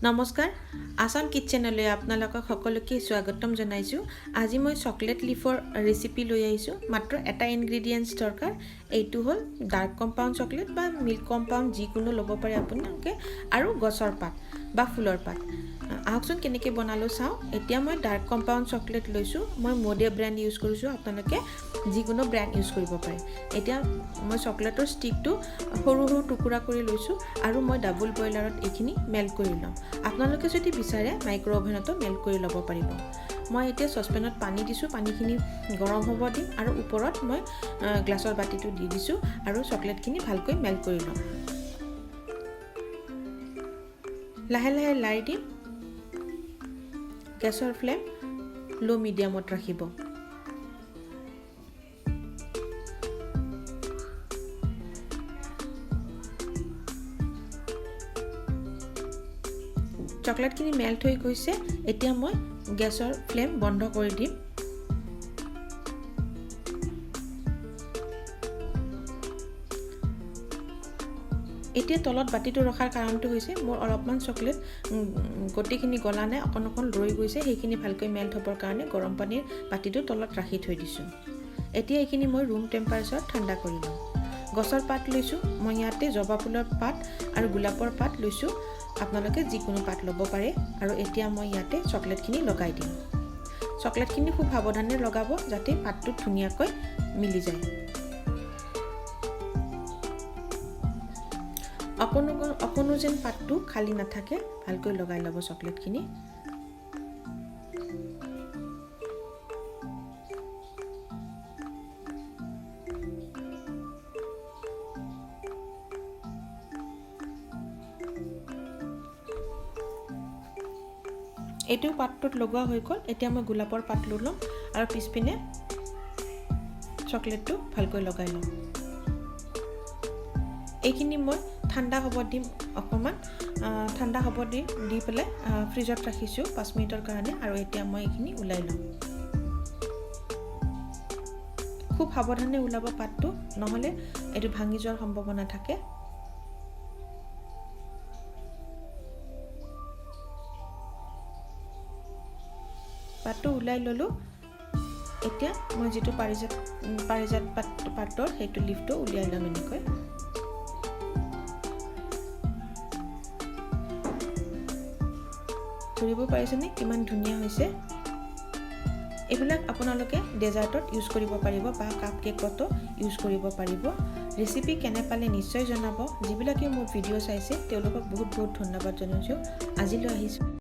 নমস্কাৰ আসাম কিচেনলৈ আপোনালোকক সকলোকে স্বাগতম জনাইছো। আজি মই চকলেট লিফৰ ৰেচিপি লৈ আহিছো। মাত্ৰ এটা ইনগ্ৰেডিয়েন্টছ দৰকাৰ। এইটো হ'ল ডাৰ্ক কম্পাউণ্ড চকলেট বা মিল্ক কম্পাউণ্ড যিকোনো ল'ব পাৰে আপোনালোকে আৰু গছৰ পাত বা ফুলৰ পাত। আহকচোন কেনেকৈ বনালো চাওঁ। এতিয়া মই ডাৰ্ক কম্পাউণ্ড চকলেট লৈছো। মই মোডে ব্ৰেণ্ড ইউজ কৰিছো। আপোনালোকে যিকোনো ব্ৰেণ্ড ইউজ কৰিব পাৰে। এতিয়া মই চকলেটৰ ষ্টিকটো সৰু সৰু টুকুৰা কৰি লৈছো আৰু মই ডাবল বইলাৰত এইখিনি মেল্ট কৰি লম। আপোনালোকে যদি বিচাৰে মাইক্ৰ ওভেনতো মেল্ট কৰি ল'ব পাৰিব। মই এতিয়া চচপেনত পানী দিছো। পানীখিনি গৰম হ'ব দিম আৰু ওপৰত মই গ্লাছৰ বাটিটো দি দিছো আৰু চকলেটখিনি ভালকৈ মেল্ট কৰি লম। লাহে লাহে লাই দিম। গেছৰ ফ্লেম লো মিডিয়ামত ৰাখিব। চকলেটখিনি মেল্ট হৈ গৈছে। এতিয়া মই গেছৰ ফ্লেম বন্ধ কৰি দিম। এতিয়া তলত বাটিটো ৰখাৰ কাৰণটো হৈছে মোৰ অলপমান চকলেট গোটেইখিনি গলা নাই, অকণ অকণ ৰৈ গৈছে। সেইখিনি ভালকৈ মেল্ট হ'বৰ কাৰণে গৰম পানীৰ বাটিটো তলত ৰাখি থৈ দিছোঁ। এতিয়া এইখিনি মই ৰুম টেম্পাৰেচাৰত ঠাণ্ডা কৰি ল'ম। গছৰ পাত লৈছোঁ। মই ইয়াতে জবা ফুলৰ পাত আৰু গোলাপৰ পাত লৈছোঁ। আপোনালোকে যিকোনো পাত ল'ব পাৰে। আৰু এতিয়া মই ইয়াতে চকলেটখিনি লগাই দিম। চকলেটখিনি খুব সাৱধানে লগাব যাতে পাতটোত ধুনীয়াকৈ মিলি যায়। অকণো যেন পাতটো খালী নাথাকে, ভালকৈ লগাই ল'ব চকলেটখিনি। এইটো পাতটোত লগোৱা হৈ গ'ল। এতিয়া মই গোলাপৰ পাত লৈ ল'ম আৰু পিছপিনে চকলেটটো ভালকৈ লগাই ল'ম। এইখিনি মই ঠাণ্ডা হ'ব দিম। অকণমান ঠাণ্ডা হ'ব দি পেলাই ফ্ৰিজত ৰাখিছোঁ 5 মিনিটৰ কাৰণে। আৰু এতিয়া মই এইখিনি ওলাই ল'ম। খুব সাৱধানে ওলাব পাতটো, নহ'লে এইটো ভাঙি যোৱাৰ সম্ভাৱনা থাকে। পাতটো ওলাই ল'লোঁ। এতিয়া মই যিটো পাৰিজাত পাতৰ সেইটো লিফটো উলিয়াই ল'ম এনেকৈ। ধৰিব পাৰিছেনে কিমান ধুনীয়া হৈছে। এইবিলাক আপোনালোকে ডেজাৰ্টত ইউজ কৰিব পাৰিব বা কাপ কেকতো ইউজ কৰিব পাৰিব। ৰেচিপি কেনে পালে নিশ্চয় জনাব। যিবিলাকে মোৰ ভিডিঅ' চাইছে তেওঁলোকক বহুত বহুত ধন্যবাদ জনাইছোঁ। আজিলৈ আহিছোঁ।